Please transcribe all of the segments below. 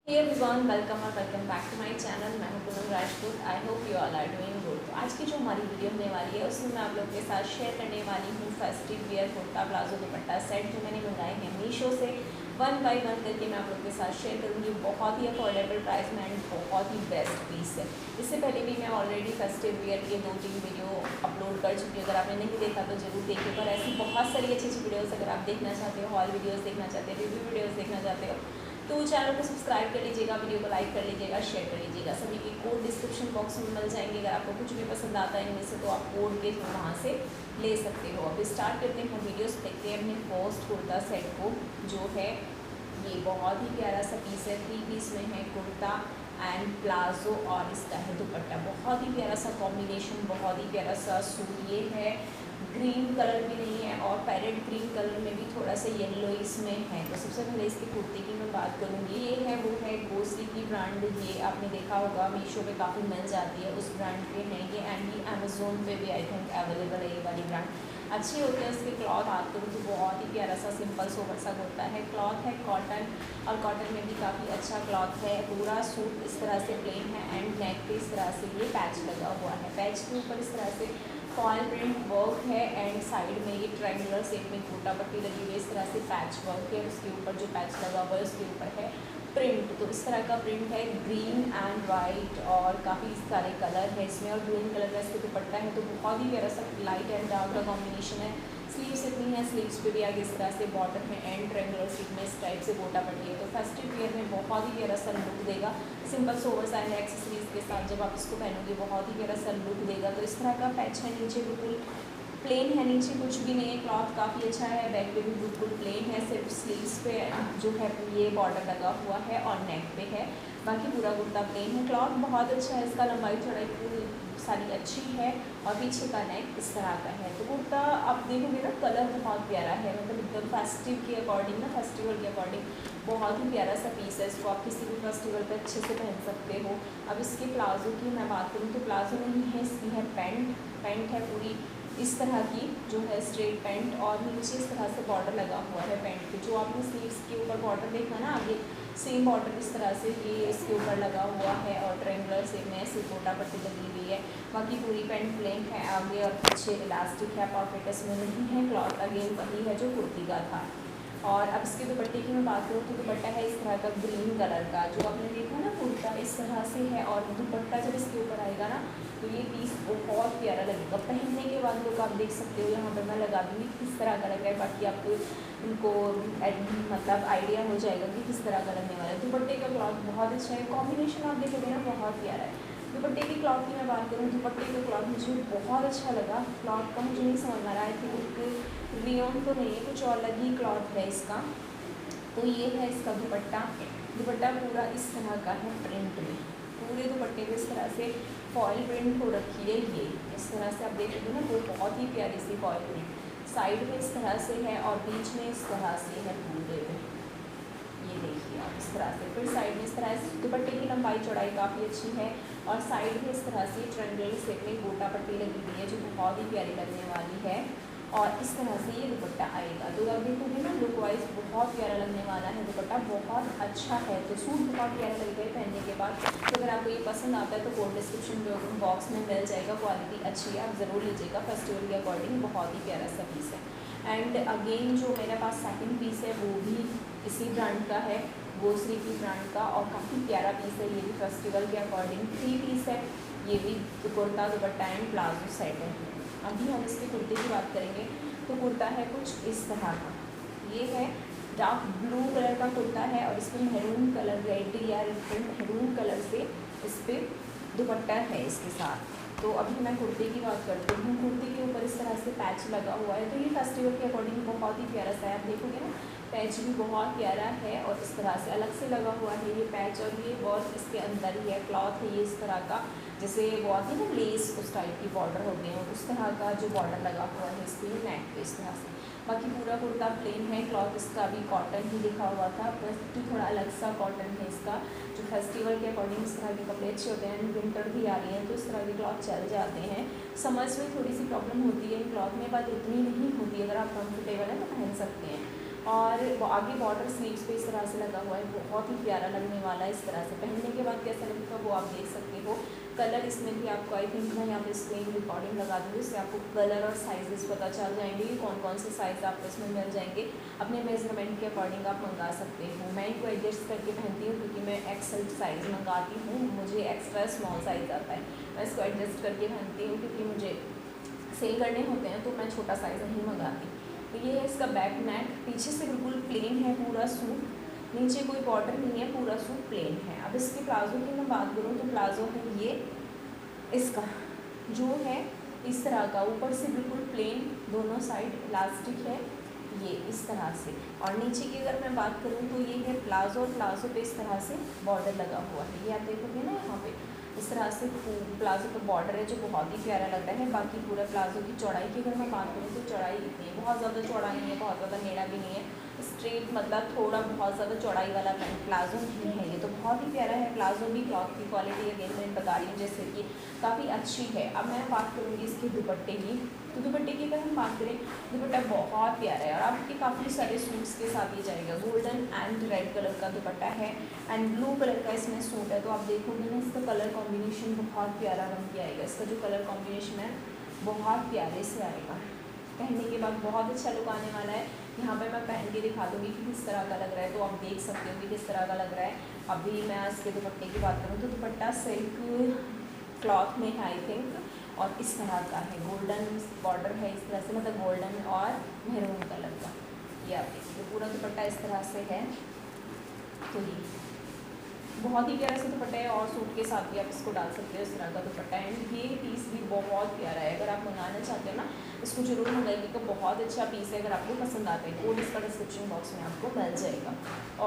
Hey everyone, welcome back to my channel। मैं हूं Poonam Rajput. I hope you all are doing good. तो आज की जो हमारी वीडियो होने वाली है उसमें मैं आप लोगों के साथ शेयर करने वाली हूं फेस्टिव वियर कुर्ता प्लाजो दुपट्टा सेट जो मैंने मंगाए हैं मीशो से। वन बाय वन करके मैं आप लोगों के साथ शेयर करूंगी। बहुत ही अफोर्डेबल प्राइस में एंड बहुत ही बेस्ट पीस है। इससे पहले भी मैं ऑलरेडी फेस्टिव वियर के 2-3 वीडियो अपलोड कर चुकी हूँ। अगर आपने नहीं देखा तो जरूर देखिए। पर ऐसी बहुत सारी अच्छी अच्छी वीडियोज़ अगर आप देखना चाहते हो, हॉल वीडियोज़ देखना चाहते हो, रिव्यू वीडियोज़ देखना चाहते हो तो चैनल को सब्सक्राइब कर लीजिएगा, वीडियो को लाइक कर लीजिएगा, शेयर कर लीजिएगा। सभी के कोड डिस्क्रिप्शन बॉक्स में मिल जाएंगे। अगर आपको कुछ भी पसंद आता है इनमें से तो आप कोड के थ्रू वहाँ से ले सकते हो। अब स्टार्ट करते हैं वीडियोस। देखते हैं अपने फर्स्ट कुर्ता सेट को जो है ये बहुत ही प्यारा सा पीस है। 3 पीस में है कुर्ता एंड प्लाजो और इसका है दुपट्टा। बहुत ही प्यारा सा कॉम्बिनेशन, बहुत ही प्यारा सा सूट। ये है ग्रीन कलर भी नहीं है और पैरेट ग्रीन कलर में भी थोड़ा सा येलो इसमें है। तो सबसे पहले इसकी कुर्ती की मैं बात करूँगी। ये है वो है गोसी की ब्रांड। ये आपने देखा होगा मीशो पे काफ़ी मिल जाती है, उस ब्रांड के हैं ये। एंड ये अमेजोन पे भी आई थिंक अवेलेबल है। ये वाली ब्रांड अच्छी होती है। इसके क्लॉथ बात करूँ तो बहुत ही प्यारा सा सिंपल सोबर सा कुर्ता है। क्लॉथ है कॉटन और कॉटन में भी काफ़ी अच्छा क्लॉथ है। पूरा सूट इस तरह से प्लेन है एंड नेक पे इस तरह से ये पैच लगा हुआ है। पैच के ऊपर इस तरह से फॉल प्रिंट वर्क है एंड साइड में ये ट्रायंगुलर शेप में गोटा पट्टी लगी हुई है। इस तरह से पैच वर्क है। उसके ऊपर जो पैच लगा हुआ है उसके ऊपर है प्रिंट। तो इस तरह का प्रिंट है ग्रीन एंड वाइट और काफ़ी सारे कलर है इसमें। और ग्रीन कलर का इसका दुपट्टा है तो बहुत ही प्यारा सा लाइट एंड डार्क का कॉम्बिनेशन है। स्लीव्स इतनी है, स्लीव्स पे भी आगे इस तरह से बॉटम में एंड ट्रायंगुलर शेप में इस टाइप से गोटा पट्टी है। तो फेस्टिव वियर में बहुत ही प्यारा सा लुक देगा। सिंपल सोवर साइड एक्सेसरीज के साथ जब आप इसको पहनोगे बहुत ही प्यारा सा लुक देगा। तो इस तरह का पैच है, नीचे बिल्कुल प्लेन है, नीचे कुछ भी नहीं है। क्लॉथ काफ़ी अच्छा है, बैक पे भी बिल्कुल प्लेन है। सिर्फ स्लीव्स पे जो है ये बॉर्डर लगा हुआ है और नेक पे है, बाकी पूरा कुर्ता प्लेन है। क्लॉथ बहुत अच्छा है, इसका लंबाई चौड़ाई पूरी सारी अच्छी है और पीछे का नेक इस तरह का है। तो कुर्ता आप देखोगे ना कलर बहुत प्यारा है, मतलब एकदम फेस्टिव के अकॉर्डिंग ना, फेस्टिवल के अकॉर्डिंग बहुत ही प्यारा सा पीस है। इसको आप किसी भी फेस्टिवल पे अच्छे से पहन सकते हो। अब इसके प्लाजो की मैं बात करूँ तो प्लाजो नहीं है, इसकी है पैंट। पैंट है पूरी इस तरह की जो है स्ट्रेट पैंट और नीचे इस तरह से बॉर्डर लगा हुआ है पैंट पे। जो आपने स्लीव्स के ऊपर बॉर्डर देखा ना आगे, सेम बॉर्डर इस तरह से ये इसके ऊपर लगा हुआ है और ट्रायंगुलर शेप में ऐसी गोटा पट्टी लगी हुई है। बाकी पूरी पैंट प्लेन है, आगे और पीछे इलास्टिक है, पॉकेट इसमें नहीं है। क्लॉथ अगेन वही है जो कुर्ती का था। और अब इसके दुपट्टे की मैं बात करूँ तो दुपट्टा है इस तरह का ग्रीन कलर का। जो आपने देखा ना कुर्ता इस तरह से है और दुपट्टा जब इसके ऊपर आएगा ना तो ये पीस बहुत प्यारा लगेगा। पहनने के बाद लोग आप देख सकते हो, यहाँ पर मैं लगा दूँगी किस तरह का लग रहा है, बाकी आपको उनको मतलब आइडिया हो जाएगा कि किस तरह का लगने वाला है। दुपट्टे का क्लॉथ बहुत अच्छा है, कॉम्बिनेशन आप देखोगे ना बहुत प्यारा है। दुपट्टे की क्लॉथ की मैं बात करूँ, दुपट्टे का क्लॉथ मुझे बहुत अच्छा लगा। क्लॉथ का मुझे नहीं समझ आ रहा है कि एक रियोन तो नहीं है, कुछ और अलग ही क्लॉथ है इसका। तो ये है इसका दुपट्टा। दुपट्टा पूरा इस तरह का है प्रिंट में, पूरे दुपट्टे में इस तरह से फॉयल प्रिंट हो रखी है। ये इस तरह से आप देखोगे ना वो बहुत ही प्यारी सी फॉयल प्रिंट साइड में इस तरह से है और बीच में इस तरह से है पूरे में। ये देखिए आप इस तरह से, फिर साइड में इस तरह से दुपट्टे की लंबाई चौड़ाई काफ़ी अच्छी है और साइड में इस तरह से ट्रायंगुलर शेप में गोटा पट्टी लगी हुई है जो बहुत ही प्यारी लगने वाली है। और इस तरह से ये दुपट्टा आएगा। तो आप देखोगे ना लुक वाइज बहुत प्यारा लगने वाला है। दुपट्टा बहुत अच्छा है, तो सूट बहुत प्यारा लगेगा पहनने के बाद। तो अगर आपको ये पसंद आता है तो कोड डिस्क्रिप्शन बॉक्स में मिल जाएगा। क्वालिटी अच्छी है, आप ज़रूर लीजिएगा। फेस्टिवल के अकॉर्डिंग बहुत ही प्यारा सा पीस है। एंड अगेन जो मेरे पास सेकंड पीस है वो भी इसी ब्रांड का है, गोसरी की ब्रांड का, और काफ़ी प्यारा पीस है। ये भी फेस्टिवल के अकॉर्डिंग 3 पीस है। ये भी कुर्ता दुपट्टा एंड प्लाजो सेट है। अभी हम इसके कुर्ते की बात करेंगे तो कुर्ता है कुछ इस तरह का। ये है डार्क ब्लू कलर का कुर्ता है और इसमें मैरून कलर, रेड या मैरून कलर से इस पर दुपट्टा है इसके साथ। तो अभी मैं कुर्ते की बात करती हूँ। कुर्ते के ऊपर इस तरह से पैच लगा हुआ है, तो ये फेस्टिवल के अकॉर्डिंग बहुत ही प्यारा सा है। आप देखोगे ना पैच भी बहुत प्यारा है और इस तरह से अलग से लगा हुआ है ये पैच। और ये वर्क इसके अंदर ही है, क्लॉथ है ये इस तरह का, जैसे वो आती है ना लेस उस टाइप की बॉर्डर हो गए हैं, उस तरह का जो बॉर्डर लगा हुआ है इसके नेक पे इस तरह से। बाकी पूरा कुर्ता प्लेन है। क्लॉथ इसका भी कॉटन ही लिखा हुआ था, बस कि थोड़ा अलग सा कॉटन है इसका। जो फेस्टिवल के अकॉर्डिंग इस तरह के कपड़े अच्छे होते हैं। विंटर भी आ रही है तो इस तरह के क्लॉथ चल जाते हैं। समर्स में थोड़ी सी प्रॉब्लम होती है इन क्लॉथ में, बात इतनी नहीं होती। अगर आप कंफर्टेबल हैं तो पहन सकते हैं। और आगे बॉर्डर स्लीव्स पे इस तरह से लगा हुआ है, बहुत ही प्यारा लगने वाला है। इस तरह से पहनने के बाद कैसा लगेगा वो आप देख सकते हो। कलर इसमें भी आपको आई थिंक मैं यहाँ पे स्क्रीन रिकॉर्डिंग लगा दूँगी, इससे आपको कलर और साइजेस पता चल जाएंगे कि कौन कौन से साइज़ आपको इसमें मिल जाएंगे। अपने मेजरमेंट के अकॉर्डिंग आप मंगा सकते हो। मैं इनको एडजस्ट करके पहनती हूँ क्योंकि मैं एक्सेल साइज़ मंगाती हूँ, मुझे एक्स्ट्रा स्मॉल साइज़ आता है। मैं इसको एडजस्ट करके पहनती हूँ क्योंकि मुझे सेल करने होते हैं तो मैं छोटा साइज़ नहीं मंगाती। तो ये है इसका बैक नेक, पीछे से बिल्कुल प्लेन है पूरा सूट, नीचे कोई बॉर्डर नहीं है, पूरा सूट प्लेन है। अब इसके प्लाजो की मैं बात करूँ तो प्लाजो है ये इसका जो है इस तरह का, ऊपर से बिल्कुल प्लेन, दोनों साइड इलास्टिक है ये इस तरह से। और नीचे की अगर मैं बात करूँ तो ये है प्लाजो, और प्लाजो पे इस तरह से बॉर्डर लगा हुआ है, ये आप देखोगे ना यहाँ पे इस तरह से प्लाजो पे बॉर्डर है जो बहुत ही प्यारा लग रहा है। बाकी पूरा प्लाजो की चौड़ाई की अगर मैं बात करूँ तो चौड़ाई इतनी है, बहुत ज़्यादा चौड़ा नहीं है, बहुत ज़्यादा टेढ़ा भी नहीं है, स्ट्रेट मतलब थोड़ा बहुत ज़्यादा चौड़ाई वाला पैंट प्लाजो नहीं है ये, तो बहुत ही प्यारा है प्लाजो भी। क्लॉथ की क्वालिटी अगेन मैं बता रही हूँ जैसे कि काफ़ी अच्छी है। अब मैं बात करूँगी इसके दुपट्टे की, तो दुपट्टे की अगर हम बात करें, दुपट्टा बहुत प्यारा है और आपके काफ़ी सारे सूट्स के साथ ये जाएगा। गोल्डन एंड रेड कलर का दुपट्टा है एंड ब्लू कलर का इसमें सूट है, तो आप देखोगे ना इसका कलर कॉम्बिनेशन बहुत प्यारा बन के आएगा। इसका जो कलर कॉम्बिनेशन है बहुत प्यारे से आएगा, पहनने के बाद बहुत अच्छा लुक आने वाला है। यहाँ पे मैं पहन के दिखा दूँगी कि किस तरह का लग रहा है, तो आप देख सकते हो कि किस तरह का लग रहा है। अभी मैं इसके दुपट्टे की बात करूँ तो दुपट्टा सिल्क क्लॉथ में है आई थिंक, और इस तरह का है, गोल्डन बॉर्डर है इस तरह से, मतलब गोल्डन और मेहरून कलर का, ये आप देखिए पूरा दुपट्टा इस तरह से है। तो ये बहुत ही प्यारा सा दुपट्टा है और सूट के साथ भी आप इसको डाल सकते हो इस तरह का दुपट्टा। एंड ये पीस भी बहुत प्यारा है, अगर आप मंगाना चाहते हो ना इसको जरूर मंगाइएगा, बहुत अच्छा पीस है। अगर आपको पसंद आता है कोड इसका डिस्क्रिप्शन बॉक्स में आपको मिल जाएगा।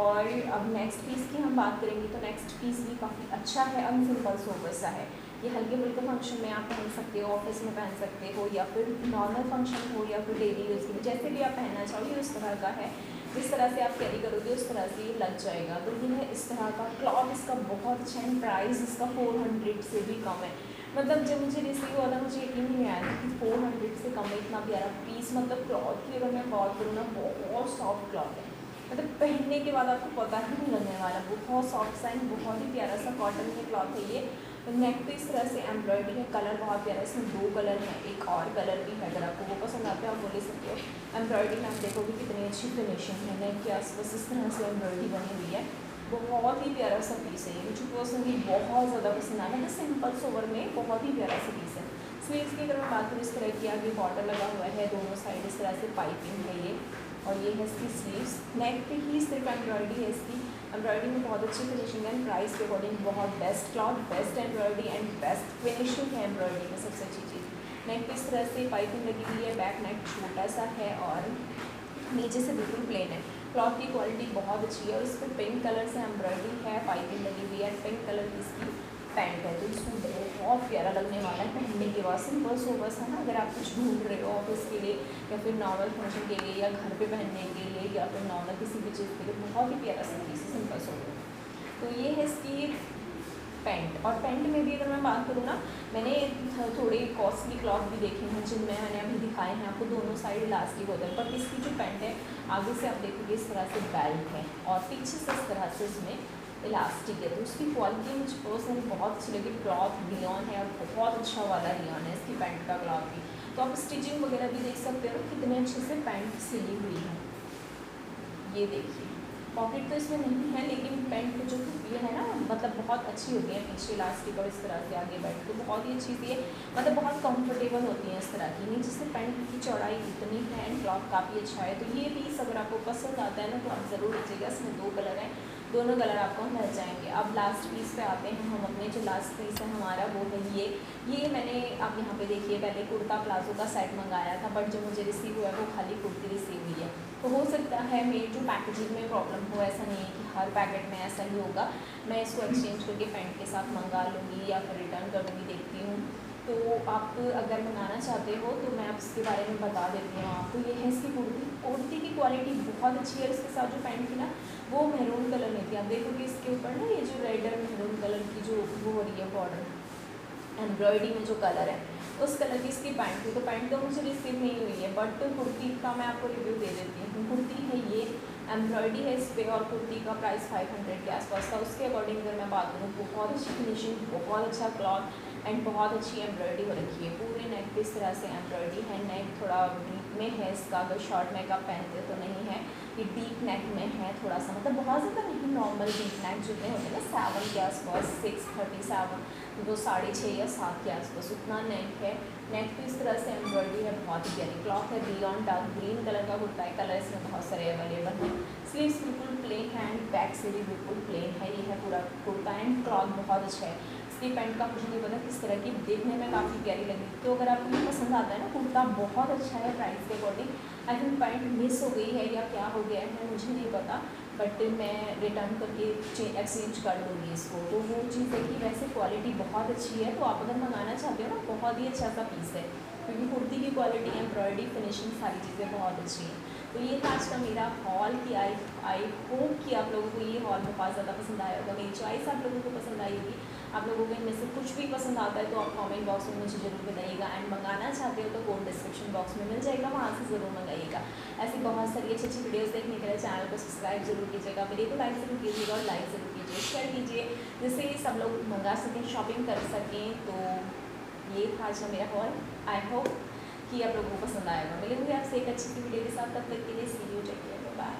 और अब नेक्स्ट पीस की हम बात करेंगे तो नेक्स्ट पीस भी काफ़ी अच्छा है, अनसिंपल सोबर सा है। ये हल्के फुल्के फंक्शन में आप पहन सकते हो, ऑफिस में पहन सकते हो, या फिर नॉर्मल फंक्शन हो, या फिर डेली यूज़ के लिए, जैसे भी आप पहनना चाहोगे उस तरह का है। जिस तरह से आप कैरी करोगे उस तरह से ये लग जाएगा। तो ये है इस तरह का, क्लॉथ इसका बहुत अच्छा है, प्राइस इसका 400 से भी कम है। मतलब जब मुझे रिसीव हुआ था मुझे यकीन नहीं आया था कि 400 से कम है इतना प्यारा पीस। मतलब क्लॉथ की अगर मैं बात करूँ ना बहुत सॉफ्ट क्लॉथ है, मतलब पहनने के बाद आपको पता ही नहीं लगने वाला, बहुत सॉफ्ट सा एंड बहुत ही प्यारा सा कॉटन में क्लॉथ है ये। नेक पे इस तरह से एम्ब्रॉयडरी है, कलर बहुत प्यारा है, इसमें 2 कलर हैं, एक और कलर भी है, अगर आपको वो पसंद आता है आप वो ले सकते हो। एम्ब्रॉयडरी में आप देखोगे कितनी अच्छी फिनिशिंग है, नेक के आसपास इस तरह से एम्ब्रॉयडरी बनी हुई है, बहुत ही प्यारा सा पीस है ये, मुझे पर्सनली बहुत ज़्यादा पसंद आया। मतलब सिंपल सोवर में बहुत ही प्यारा सा पीस है। स्लीव्स की अगर मैं बात करूँ इस तरह की आगे बॉर्डर लगा हुआ है, दोनों साइड इस तरह से पाइपिंग है ये, और ये है इसकी स्लीव्स। नेक पे ही सिर्फ एम्ब्रॉयडरी है इसकी, एम्ब्रॉयडरी में बहुत अच्छी फिनिशिंग है, प्राइस के अकॉर्डिंग बहुत best cloth, best embroidery and best finishing है एम्ब्रॉयडरी में, सबसे अच्छी चीज़। नेक पे इस तरह से पाइपिंग लगी हुई है, बैक नेक छोटा सा है और नीचे से बिल्कुल प्लेन है। क्लॉथ की क्वालिटी बहुत अच्छी है और इस पर पिंक कलर से एम्ब्रॉयडरी है, पाइपिंग लगी हुई है, पिंक कलर की इसकी पैंट है, तो इसको बहुत प्यारा लगने वाला है पहनने के बाद। सिंपल सोबर सा ना, अगर आप कुछ ढूंढ रहे हो ऑफिस के लिए या फिर नॉर्मल फंक्शन के लिए या घर पे पहनने के लिए या फिर नॉर्मल किसी भी चीज़ के लिए, बहुत ही प्यारा सा पीस है सिंपल सोबर। तो ये है इसकी पैंट। और पैंट में भी अगर मैं बात करूँ ना, मैंने थोड़े कॉस्टली क्लॉथ भी देखे हैं जिनमें मैंने अभी दिखाए हैं आपको, दोनों साइड इलास्टिक होता है, बट इसकी जो पैंट है आगे से आप देखोगे इस तरह से बेल्ट है और पीछे से इस तरह से इसमें इलास्टिक है, तो उसकी क्वालिटी मुझे पर्सनली बहुत अच्छी लगी। क्लॉथ रियॉन है और बहुत अच्छा वाला रियॉन है इसकी पैंट का क्लॉथ भी। तो आप स्टिचिंग वगैरह भी देख सकते हो कितने अच्छे से पैंट सिली हुई है। ये देखिए पॉकेट तो इसमें नहीं है, लेकिन पैंट जो ये है ना मतलब बहुत अच्छी होती है, पीछे इलास्टिक और इस तरह से आगे बैठ तो बहुत ही अच्छी सी है, मतलब बहुत कंफर्टेबल होती है इस तरह की। नीचे से पैंट की चौड़ाई इतनी है एंड क्लॉथ काफ़ी अच्छा है। तो ये पीस अगर आपको पसंद आता है ना तो आप ज़रूर लीजिएगा, इसमें 2 कलर हैं, दोनों कलर आपको मिल जाएंगे। अब लास्ट पीस पे आते हैं हम अपने, जो लास्ट पीस है हमारा वो है ये मैंने आप यहाँ पे देखिए पहले कुर्ता प्लाजो का सेट मंगाया था, बट जो मुझे रिसीव हुआ है वो खाली कुर्ती रिसीव हुई है। तो हो सकता है मेरी जो पैकेजिंग में प्रॉब्लम हो, ऐसा नहीं है कि हर पैकेट में ऐसा ही होगा। मैं इसको एक्सचेंज करके पैंट के साथ मंगा लूँगी या फिर रिटर्न कर दूँगी, देखती हूँ। तो आप अगर मंगाना चाहते हो तो मैं आप इसके बारे में बता देती हूँ आपको। ये है इसकी कुर्ती की क्वालिटी बहुत अच्छी है। इसके साथ जो पैंट थी ना वो मैरून कलर में थी, आप देखोगे इसके ऊपर ना ये जो रेड और मैरून कलर की जो वो हो रही है बॉर्डर, एम्ब्रॉयडरी में जो कलर है उस कलर की इसकी पैंट थी। तो पैंट तो मुझे रिसीव नहीं हुई है, बट कुर्ती का मैं आपको रिव्यू दे देती हूँ। कुर्ती है ये, एम्ब्रॉयडरी है इस पर, और कुर्ती का प्राइस 500 के आसपास था। उसके अकॉर्डिंग अगर मैं बात करूँ, बहुत अच्छी फिनिशिंग, बहुत अच्छा क्लॉथ एंड बहुत अच्छी एम्ब्रॉयडरी हो रखी है। पूरे नेक पे इस तरह से एम्ब्रॉयडरी है। नेक थोड़ा डीप में है इसका, अगर शॉर्ट नेक आप पहनते तो नहीं है, ये डीप नेक में है थोड़ा सा, मतलब बहुत ज़्यादा नहीं, नॉर्मल डीप नेक जितने होते हैं ना 7 के आसपास, 637, वो 6.5 या 7 के आसपास उतना नेक है। नेक पे इस तरह से एम्ब्रॉयडरी है, बहुत ही प्यारी क्लॉथ है। बियॉन्ड डार्क ग्रीन कलर का कुर्ता है, कलर इसमें बहुत सारे अवेलेबल हैं। स्लीव्स बिल्कुल प्लेन है एंड बैक से भी बिल्कुल प्लेन है। ये है पूरा कुर्ता एंड क्लॉथ बहुत अच्छा है। इसकी पैंट का मुझे नहीं पता किस तरह की, देखने में काफ़ी प्यारी लगी। तो अगर आपको ये पसंद आता है ना, कुर्ता बहुत अच्छा है प्राइस के according. I think pant miss हो गई है या क्या हो गया है मुझे नहीं पता, बट मैं रिटर्न करके एक्सचेंज कर दूँगी इसको। तो वो चीज़ है कि वैसे क्वालिटी बहुत अच्छी है, तो आप अगर मंगाना चाहते हो ना, बहुत ही अच्छा सा पीस है, क्योंकि कुर्ती की क्वालिटी, एम्ब्रॉयडरी, फिनिशिंग सारी चीज़ें बहुत अच्छी हैं। तो ये था आज का मेरा हॉल कि आई होप कि आप लोगों को ये हॉल बहुत ज़्यादा पसंद आया होगा, मेरी चॉइस आप लोगों को पसंद आई होगी। आप लोगों को इनमें से कुछ भी पसंद आता है तो आप कमेंट बॉक्स में मुझे ज़रूर बताइएगा। एंड मंगाना चाहते हो तो कोड डिस्क्रिप्शन बॉक्स में मिल जाएगा, वहाँ से ज़रूर मंगाइएगा। ऐसी बहुत सारी अच्छी अच्छी वीडियोस देखने के लिए चैनल को सब्सक्राइब जरूर कीजिएगा, वीडियो को लाइक ज़रूर कीजिएगा और लाइक ज़रूर कीजिए, शेयर कीजिए, जिससे सब लोग मंगा सकें, शॉपिंग कर सकें। तो ये था आज का मेरा हॉल। आई होप कि आप लोगों को पसंद आएगा। मिलेंगे आपसे एक अच्छी सी वीडियो के साथ, तब तक के लिए सी यू, टेक केयर, बाय।